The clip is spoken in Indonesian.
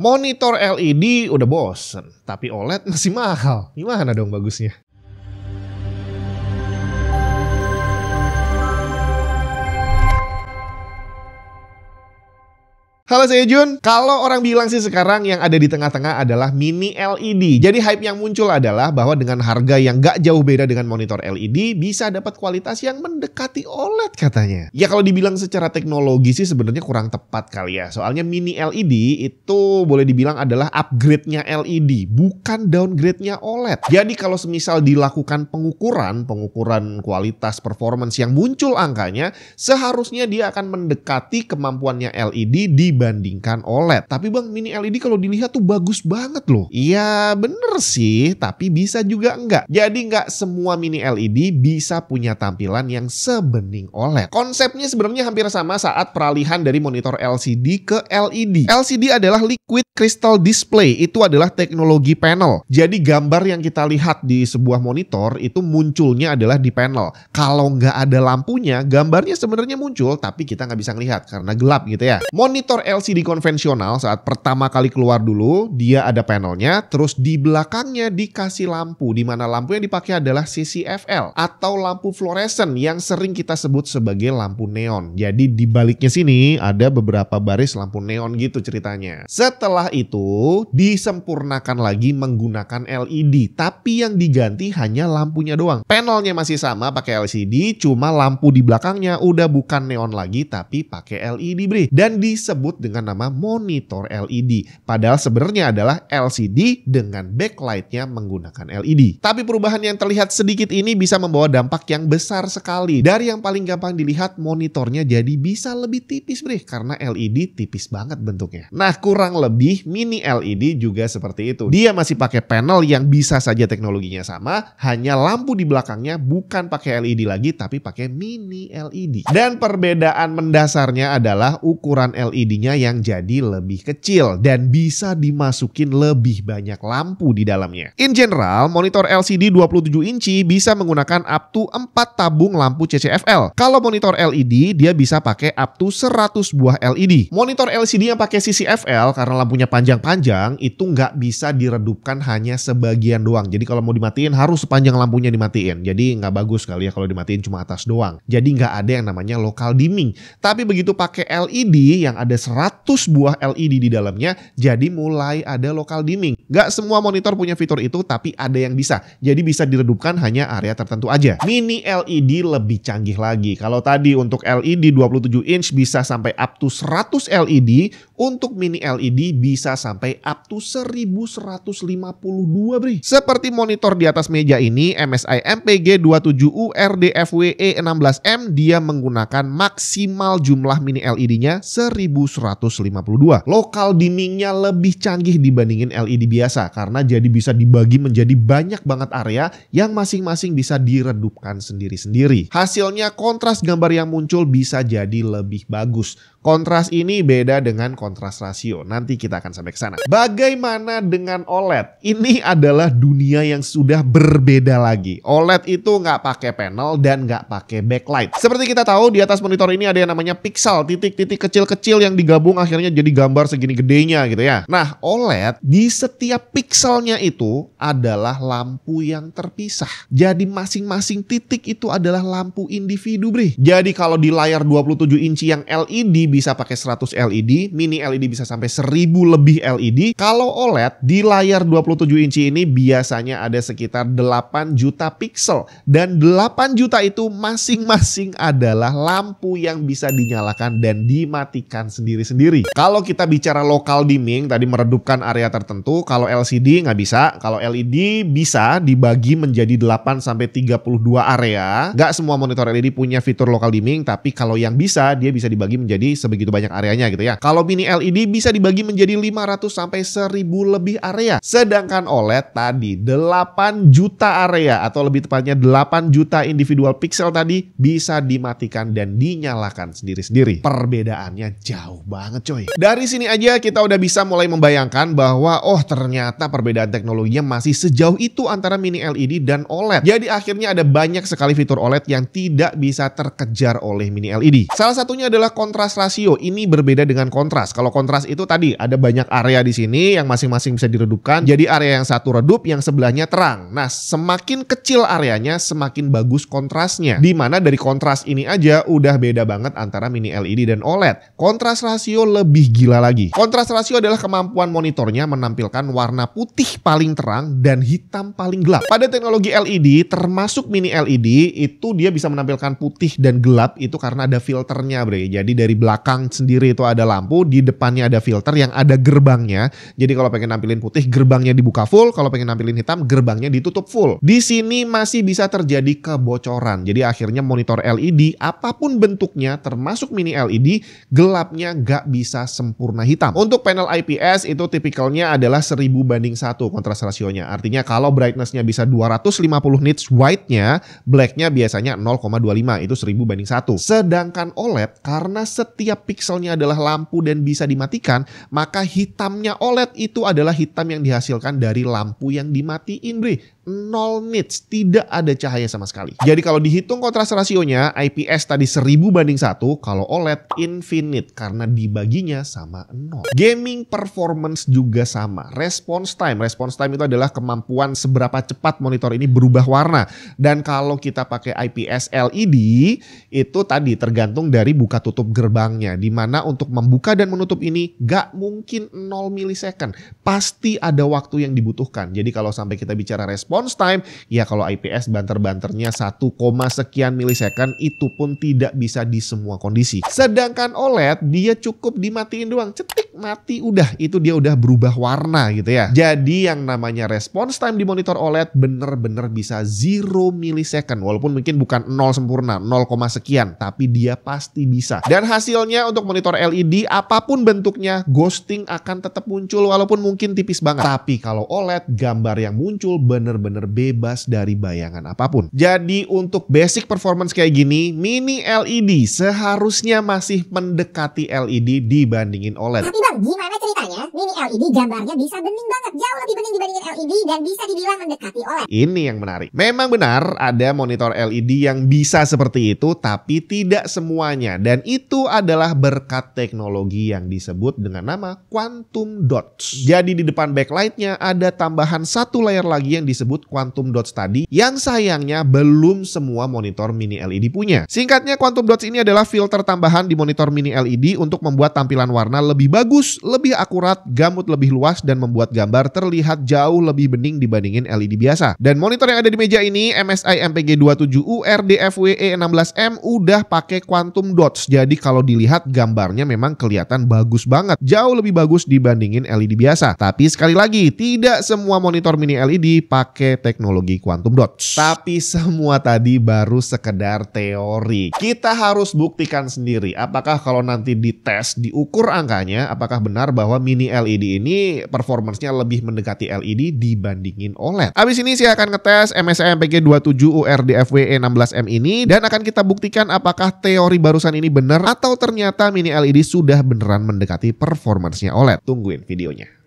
Monitor LED udah bosen, tapi OLED masih mahal. Gimana dong bagusnya? Halo, saya Jun. Kalau orang bilang sih sekarang yang ada di tengah-tengah adalah mini LED. Jadi hype yang muncul adalah bahwa dengan harga yang gak jauh beda dengan monitor LED bisa dapat kualitas yang mendekati OLED katanya. Ya kalau dibilang secara teknologi sih sebenarnya kurang tepat kali ya. Soalnya mini LED itu boleh dibilang adalah upgrade-nya LED, bukan downgrade-nya OLED. Jadi kalau semisal dilakukan pengukuran kualitas performance yang muncul angkanya, seharusnya dia akan mendekati kemampuannya LED dibandingkan OLED. Tapi bang, mini LED kalau dilihat tuh bagus banget loh. Iya bener sih, tapi bisa juga enggak. Jadi enggak semua mini LED bisa punya tampilan yang sebening OLED. Konsepnya sebenarnya hampir sama saat peralihan dari monitor LCD ke LED. LCD adalah liquid crystal display, itu adalah teknologi panel. Jadi gambar yang kita lihat di sebuah monitor itu munculnya adalah di panel. Kalau nggak ada lampunya, gambarnya sebenarnya muncul, tapi kita nggak bisa ngelihat karena gelap gitu ya. Monitor LCD konvensional saat pertama kali keluar dulu, dia ada panelnya, terus di belakangnya dikasih lampu, di mana lampu yang dipakai adalah CCFL atau lampu fluoresen yang sering kita sebut sebagai lampu neon. Jadi di baliknya sini ada beberapa baris lampu neon gitu ceritanya. Setelah itu disempurnakan lagi menggunakan LED, tapi yang diganti hanya lampunya doang. Panelnya masih sama pakai LCD, cuma lampu di belakangnya udah bukan neon lagi tapi pakai LED bre. Dan disebut dengan nama monitor LED. Padahal sebenarnya adalah LCD dengan backlightnya menggunakan LED. Tapi perubahan yang terlihat sedikit ini bisa membawa dampak yang besar sekali. Dari yang paling gampang dilihat, monitornya jadi bisa lebih tipis bre, karena LED tipis banget bentuknya. Nah kurang lebih mini LED juga seperti itu. Dia masih pakai panel yang bisa saja teknologinya sama, hanya lampu di belakangnya bukan pakai LED lagi tapi pakai mini LED. Dan perbedaan mendasarnya adalah ukuran LED-nya yang jadi lebih kecil dan bisa dimasukin lebih banyak lampu di dalamnya. In general, monitor LCD 27 inci bisa menggunakan up to 4 tabung lampu CCFL. Kalau monitor LED, dia bisa pakai up to 100 buah LED. Monitor LCD yang pakai CCFL karena lampunya panjang-panjang itu nggak bisa diredupkan hanya sebagian doang. Jadi kalau mau dimatiin harus sepanjang lampunya dimatiin. Jadi nggak bagus kali ya kalau dimatiin cuma atas doang. Jadi nggak ada yang namanya local dimming. Tapi begitu pakai LED yang ada 100 buah LED di dalamnya, jadi mulai ada local dimming. Nggak semua monitor punya fitur itu, tapi ada yang bisa. Jadi bisa diredupkan hanya area tertentu aja. Mini LED lebih canggih lagi. Kalau tadi untuk LED 27 inch bisa sampai up to 100 LED, untuk mini LED bisa sampai up to 1152 bre. Seperti monitor di atas meja ini, MSI MPG 27U RDFWE16M, dia menggunakan maksimal jumlah mini LED-nya 1152. Local dimmingnya lebih canggih dibandingin LED biasa karena jadi bisa dibagi menjadi banyak banget area yang masing-masing bisa diredupkan sendiri-sendiri. Hasilnya kontras gambar yang muncul bisa jadi lebih bagus. Kontras ini beda dengan kontras rasio. Nanti kita akan sampai ke sana. Bagaimana dengan OLED? Ini adalah dunia yang sudah berbeda lagi. OLED itu nggak pakai panel dan nggak pakai backlight. Seperti kita tahu di atas monitor ini ada yang namanya pixel, titik-titik kecil-kecil yang digabung akhirnya jadi gambar segini gedenya gitu ya. Nah OLED di setiap pixelnya itu adalah lampu yang terpisah. Jadi masing-masing titik itu adalah lampu individu bre. Jadi kalau di layar 27 inci yang LED bisa pakai 100 LED, mini LED bisa sampai 1000 lebih LED. Kalau OLED di layar 27 inci ini biasanya ada sekitar 8 juta pixel. Dan 8 juta itu masing-masing adalah lampu yang bisa dinyalakan dan dimatikan sendiri-sendiri. Kalau kita bicara local dimming, tadi meredupkan area tertentu, kalau LCD nggak bisa. Kalau LED bisa dibagi menjadi 8 sampai 32 area. Nggak semua monitor LED punya fitur local dimming, tapi kalau yang bisa, dia bisa dibagi menjadi sebegitu banyak areanya gitu ya. Kalau mini LED bisa dibagi menjadi 500 sampai 1000 lebih area. Sedangkan OLED tadi 8 juta area atau lebih tepatnya 8 juta individual pixel tadi bisa dimatikan dan dinyalakan sendiri-sendiri. Perbedaannya jauh banget coy. Dari sini aja kita udah bisa mulai membayangkan bahwa oh ternyata perbedaan teknologinya masih sejauh itu antara mini LED dan OLED. Jadi akhirnya ada banyak sekali fitur OLED yang tidak bisa terkejar oleh mini LED. Salah satunya adalah kontras rasio ini berbeda dengan kontras. Kalau kontras itu tadi ada banyak area di sini yang masing-masing bisa diredupkan. Jadi area yang satu redup, yang sebelahnya terang. Nah, semakin kecil areanya, semakin bagus kontrasnya. Dimana dari kontras ini aja udah beda banget antara mini LED dan OLED. Kontras rasio lebih gila lagi. Kontras rasio adalah kemampuan monitornya menampilkan warna putih paling terang dan hitam paling gelap. Pada teknologi LED, termasuk mini LED, itu dia bisa menampilkan putih dan gelap itu karena ada filternya, bre. Jadi dari belakang sendiri itu ada lampu, di depannya ada filter yang ada gerbangnya. Jadi kalau pengen nampilin putih, gerbangnya dibuka full. Kalau pengen nampilin hitam, gerbangnya ditutup full. Di sini masih bisa terjadi kebocoran. Jadi akhirnya monitor LED apapun bentuknya, termasuk mini LED, gelapnya nggak bisa sempurna hitam. Untuk panel IPS itu tipikalnya adalah 1000:1 kontras rasionya. Artinya kalau brightness-nya bisa 250 nits, white-nya, black-nya biasanya 0,25, itu 1000:1. Sedangkan OLED karena setiap pixelnya adalah lampu dan bisa dimatikan, maka hitamnya OLED itu adalah hitam yang dihasilkan dari lampu yang dimatiin, bre. 0 nits, tidak ada cahaya sama sekali. Jadi kalau dihitung kontras rasionya, IPS tadi 1000:1, kalau OLED infinite karena dibaginya sama 0. Gaming performance juga sama. Response time itu adalah kemampuan seberapa cepat monitor ini berubah warna. Dan kalau kita pakai IPS LED, itu tadi tergantung dari buka tutup gerbangnya. Dimana untuk membuka dan menutup ini gak mungkin 0 milisecond. Pasti ada waktu yang dibutuhkan. Jadi kalau sampai kita bicara response time, ya kalau IPS banter-banternya 1, sekian milisecond, itu pun tidak bisa di semua kondisi. Sedangkan OLED dia cukup dimatiin doang, cetik mati udah, itu dia udah berubah warna gitu ya. Jadi yang namanya response time di monitor OLED bener-bener bisa 0 milisecond, walaupun mungkin bukan 0 sempurna, 0, sekian, tapi dia pasti bisa. Dan hasilnya untuk monitor LED apapun bentuknya, ghosting akan tetap muncul walaupun mungkin tipis banget. Tapi kalau OLED, gambar yang muncul bener-bener bebas dari bayangan apapun. Jadi untuk basic performance kayak gini, mini LED seharusnya masih mendekati LED dibandingin OLED. Tapi bang, gimana ceritanya mini LED gambarnya bisa bening banget, jauh lebih bening dibandingin LED dan bisa dibilang mendekati OLED? Ini yang menarik. Memang benar ada monitor LED yang bisa seperti itu, tapi tidak semuanya. Dan itu adalah berkat teknologi yang disebut dengan nama quantum dots. Jadi di depan backlightnya ada tambahan satu layer lagi yang disebut quantum dots tadi, yang sayangnya belum semua monitor mini LED punya. Singkatnya, quantum dots ini adalah filter tambahan di monitor mini LED untuk membuat tampilan warna lebih bagus, lebih akurat, gamut lebih luas, dan membuat gambar terlihat jauh lebih bening dibandingin LED biasa. Dan monitor yang ada di meja ini, MSI MPG27U RDFWE16M, udah pakai quantum dots. Jadi kalau dilihat gambarnya memang kelihatan bagus banget, jauh lebih bagus dibandingin LED biasa. Tapi sekali lagi, tidak semua monitor mini LED pakai teknologi quantum dots. Tapi semua tadi baru sekedar teori. Kita harus buktikan sendiri. Apakah kalau nanti dites, diukur angkanya, apakah benar bahwa mini LED ini performance-nya lebih mendekati LED dibandingin OLED. Abis ini saya akan ngetes MSI MPG27U RDFWE16M ini dan akan kita buktikan apakah teori barusan ini benar atau ternyata mini LED sudah beneran mendekati performance-nya OLED. Tungguin videonya.